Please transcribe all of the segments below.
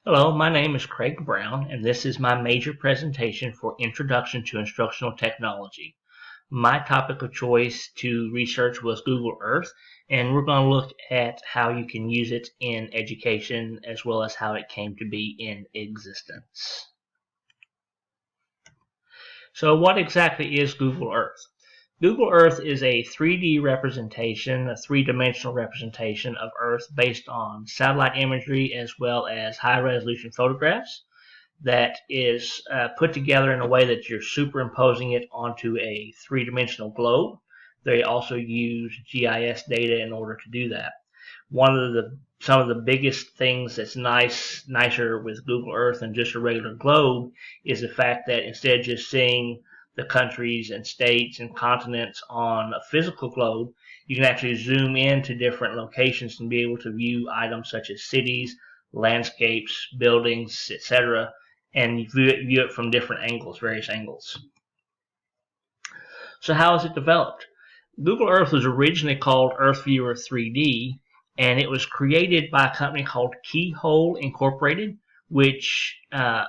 Hello, my name is Craig Brown, and this is my major presentation for Introduction to Instructional Technology. My topic of choice to research was Google Earth, and we're going to look at how you can use it in education as well as how it came to be in existence. So what exactly is Google Earth? Google Earth is a 3D representation, a three-dimensional representation of Earth based on satellite imagery as well as high-resolution photographs that is put together in a way that you're superimposing it onto a three-dimensional globe. They also use GIS data in order to do that. Some of the biggest things that's nicer with Google Earth than just a regular globe is the fact that instead of just seeing the countries and states and continents on a physical globe, you can actually zoom into different locations and be able to view items such as cities, landscapes, buildings, etc., and view it from different angles, various angles. So how is it developed? Google Earth was originally called Earth Viewer 3D, and it was created by a company called Keyhole Incorporated, which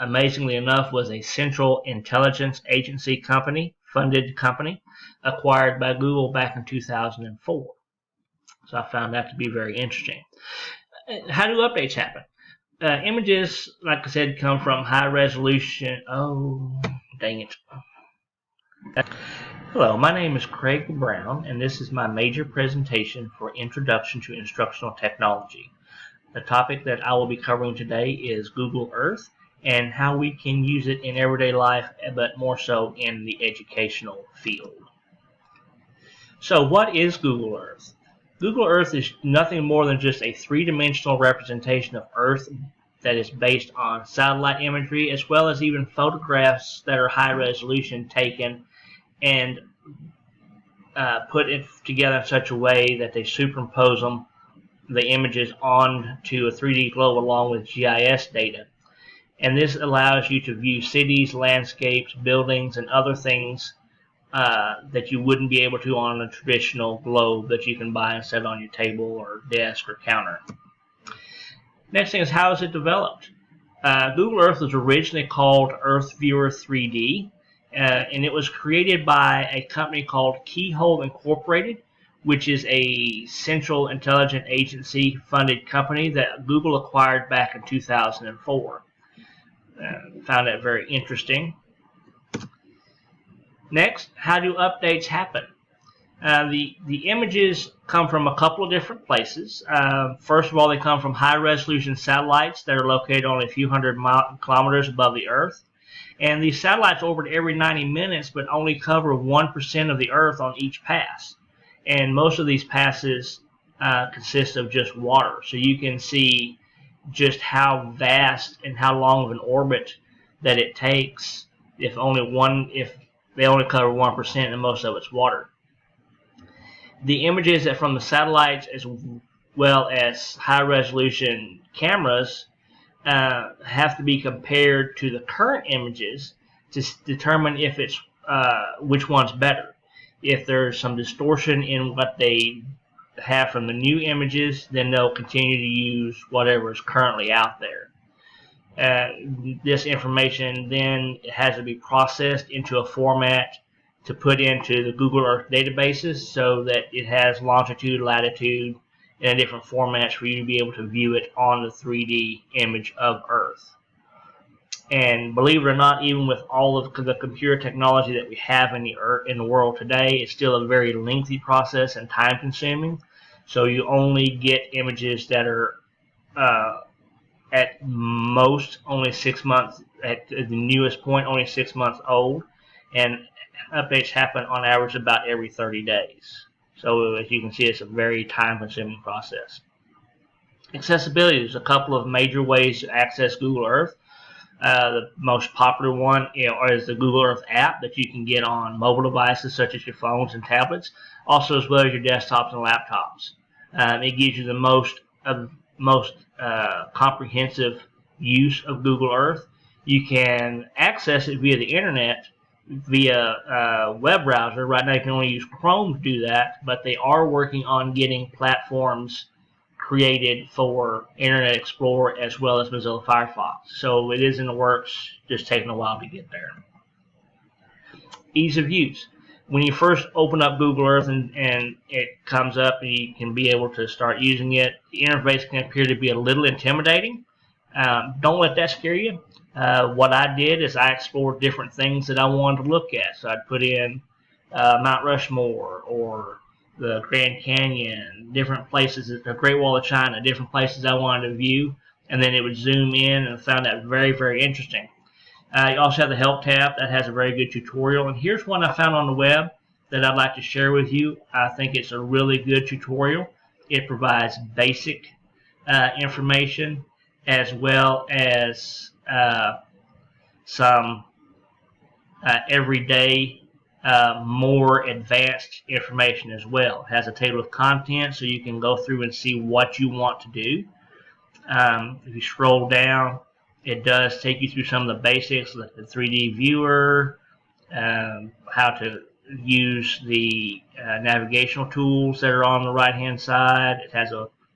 amazingly enough was a Central Intelligence Agency funded company, acquired by Google back in 2004. So I found that to be very interesting. How do updates happen? Images, like I said, come from high resolution. Oh, dang it. Hello, my name is Craig Brown, and this is my major presentation for Introduction to Instructional Technology. The topic that I will be covering today is Google Earth and how we can use it in everyday life, but more so in the educational field. So what is Google Earth? Google Earth is nothing more than just a three-dimensional representation of Earth that is based on satellite imagery as well as even photographs that are high resolution taken and put it together in such a way that they superimpose the images onto a 3D globe along with GIS data. And this allows you to view cities, landscapes, buildings, and other things that you wouldn't be able to on a traditional globe that you can buy and set on your table or desk or counter. Next thing is, how is it developed? Google Earth was originally called Earth Viewer 3D, and it was created by a company called Keyhole Incorporated, which is a Central Intelligence Agency funded company that Google acquired back in 2004. Found that very interesting. Next, how do updates happen? The images come from a couple of different places. First of all, they come from high-resolution satellites that are located only a few hundred kilometers above the Earth. And these satellites orbit every 90 minutes, but only cover 1% of the Earth on each pass. And most of these passes consist of just water. So you can see just how vast and how long of an orbit that it takes if they only cover 1% and most of it's water. The images that from the satellites as well as high-resolution cameras have to be compared to the current images to determine if it's which one's better. If there's some distortion in what they have from the new images, then they'll continue to use whatever is currently out there. This information then has to be processed into a format to put into the Google Earth databases so that it has longitude, latitude, and different formats for you to be able to view it on the 3D image of Earth. And believe it or not, even with all of the computer technology that we have in the world today, it's still a very lengthy process and time-consuming. So you only get images that are at most only 6 months, at the newest point, only 6 months old, and updates happen on average about every 30 days. So as you can see, it's a very time-consuming process. Accessibility. There's a couple of major ways to access Google Earth. The most popular one is the Google Earth app that you can get on mobile devices such as your phones and tablets, also as well as your desktops and laptops. It gives you the most comprehensive use of Google Earth. You can access it via the internet, via a web browser. Right now you can only use Chrome to do that, but they are working on getting platforms created for Internet Explorer as well as Mozilla Firefox. So it is in the works, just taking a while to get there. Ease of use. When you first open up Google Earth and it comes up and you can be able to start using it, the interface can appear to be a little intimidating. Don't let that scare you. What I did is I explored different things that I wanted to look at. So I'd put in Mount Rushmore or the Grand Canyon, different places, the Great Wall of China, different places I wanted to view, and then it would zoom in, and I found that very, very interesting. You also have the Help tab that has a very good tutorial, and here's one I found on the web that I'd like to share with you. I think it's a really good tutorial. It provides basic information as well as some everyday more advanced information as well. It has a table of contents so you can go through and see what you want to do. If you scroll down, it does take you through some of the basics, like the 3D viewer, how to use the navigational tools that are on the right hand side. It has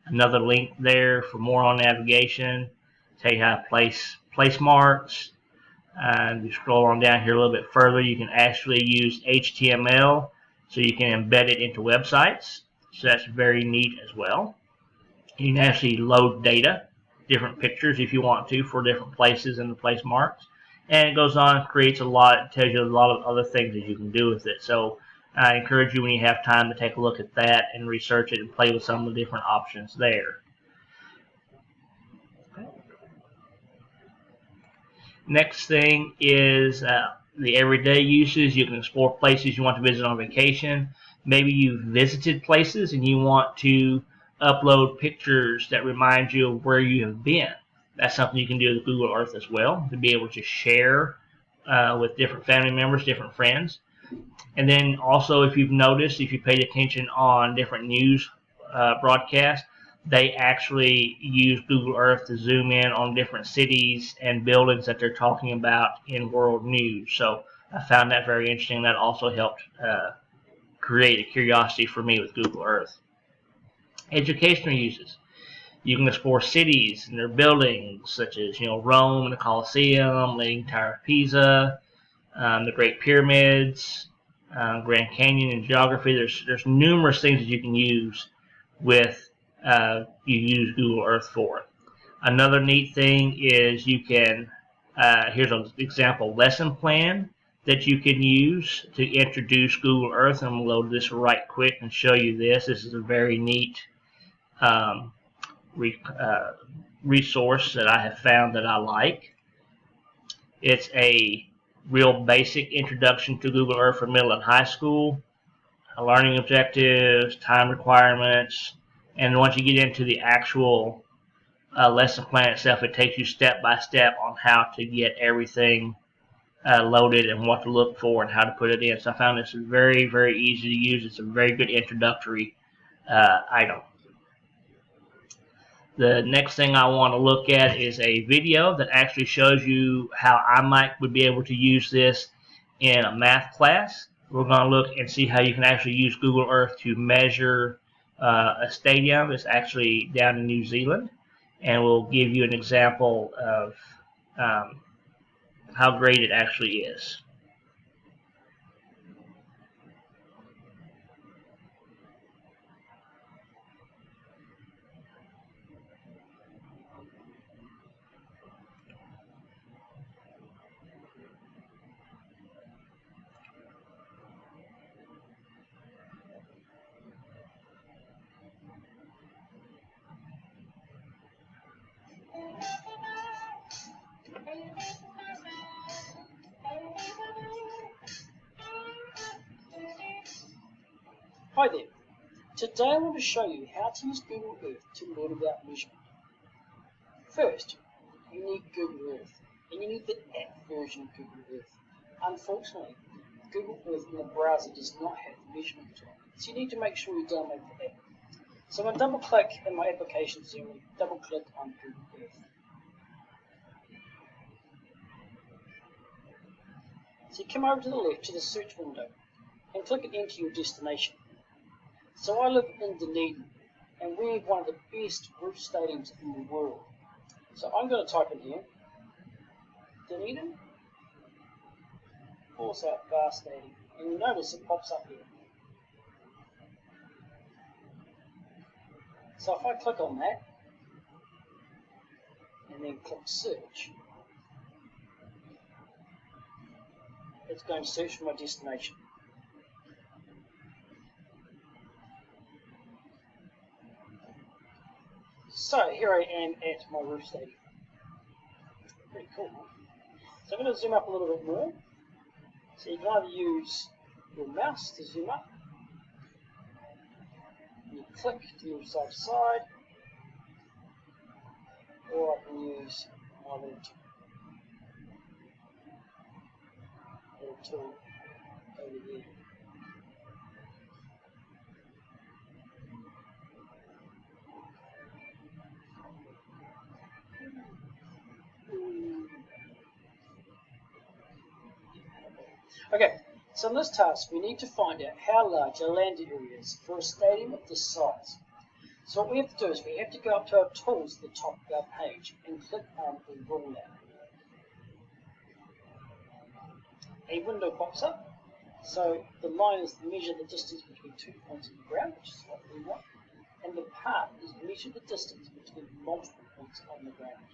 another link there for more on navigation. Tell you how to place marks. If you scroll on down here a little bit further, you can actually use HTML so you can embed it into websites. So that's very neat as well. You can actually load data, different pictures if you want to, for different places and the place marks. And it goes on and creates a lot, tells you a lot of other things that you can do with it. So I encourage you, when you have time, to take a look at that and research it and play with some of the different options there. Next thing is the everyday uses. You can explore places you want to visit on vacation. Maybe you've visited places and you want to upload pictures that remind you of where you have been. That's something you can do with Google Earth as well, to be able to share with different family members, different friends. And then also, if you've noticed, if you paid attention on different news broadcasts, they actually use Google Earth to zoom in on different cities and buildings that they're talking about in world news. So I found that very interesting. That also helped create a curiosity for me with Google Earth. Educational uses. You can explore cities and their buildings, such as Rome and the Colosseum, Leaning Tower of Pisa, the Great Pyramids, Grand Canyon, and geography. There's numerous things that you can use with you use Google Earth for. Another neat thing is you can here's an example lesson plan that you can use to introduce Google Earth. I'm going to load this right quick and show you this. This is a very neat resource that I have found that I like. It's a real basic introduction to Google Earth for middle and high school, learning objectives, time requirements, and once you get into the actual lesson plan itself, it takes you step by step on how to get everything loaded and what to look for and how to put it in. So I found this very, very easy to use. It's a very good introductory item. The next thing I want to look at is a video that actually shows you how I would be able to use this in a math class. We're going to look and see how you can actually use Google Earth to measure a stadium. It's actually down in New Zealand, and we'll give you an example of how great it actually is. Hi there. Today I want to show you how to use Google Earth to learn about measurement. First, you need Google Earth, and you need the app version of Google Earth. Unfortunately, Google Earth in the browser does not have measurement tool, so you need to make sure you download the app. So I'm going to double click in my application so I'm double click on Google Earth. So you come over to the left to the search window and click it into your destination. So I live in Dunedin, and we have one of the best roof stadiums in the world. So I'm going to type in here, Dunedin Forsyth Bar Stadium, and you notice it pops up here. So if I click on that, and then click search, it's going to search for my destination. So here I am at my roof stadium. Pretty cool, huh? So I'm going to zoom up a little bit more. So you can either use your mouse to zoom up, you click to move side to side, or I can use my little tool over here. Okay, so in this task we need to find out how large our land area is for a stadium of this size. So what we have to do is we have to go up to our tools at the top of our page and click on the ruler. A window pops up. So the line is to measure the distance between 2 points on the ground, which is what we want, and the part is measure the distance between multiple points on the ground.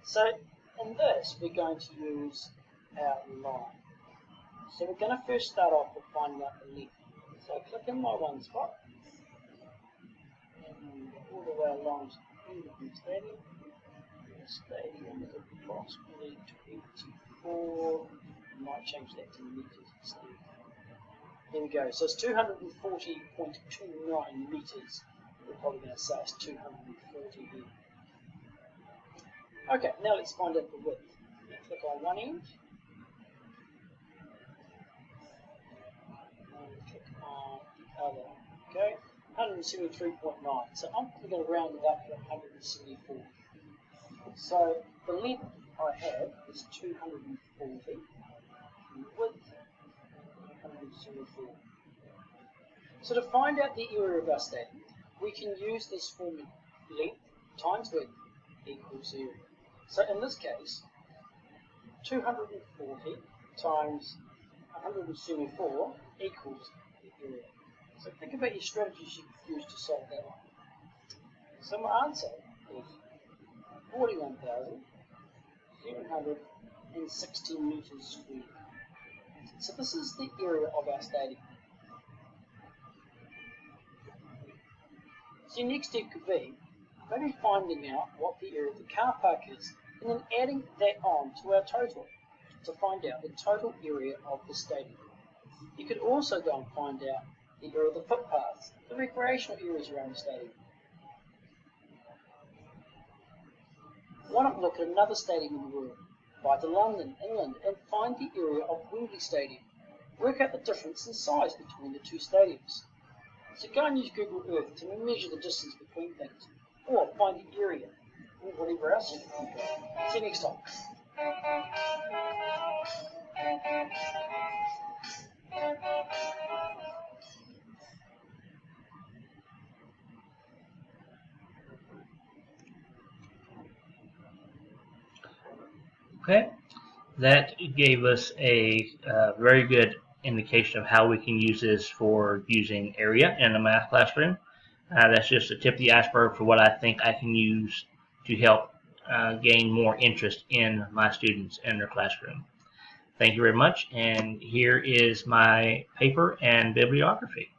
So in this we're going to use our line. So we're going to first start off with finding out the length. So I click in my one spot, and all the way along to the end of the stadium. The stadium is approximately 24. I might change that to meters instead. There we go. So it's 240.29 meters. We're probably going to say it's 240 here. Okay, now let's find out the width. Click on one end. Click on the other. Okay, 173.9. So I'm going to round it up to 174. So the length I have is 240, and the width 174. So to find out the area of our stadium, we can use this formula: length times width equals area. So in this case, 240 times 174 equals the area. So think about your strategies you could use to solve that one. So my answer is 41,760 meters squared. So this is the area of our stadium. So your next step could be maybe finding out what the area of the car park is, and then adding that on to our total to find out the total area of the stadium. You could also go and find out the area of the footpaths, the recreational areas around the stadium. Why not look at another stadium in the world? Fly to London, England, and find the area of Wembley Stadium. Work out the difference in size between the two stadiums. So go and use Google Earth to measure the distance between things, or find the area, or whatever else you can. See you next time. Okay, that gave us a very good indication of how we can use this for using area in a math classroom. That's just the tip of the iceberg for what I think I can use to help gain more interest in my students in their classroom. Thank you very much, and here is my paper and bibliography.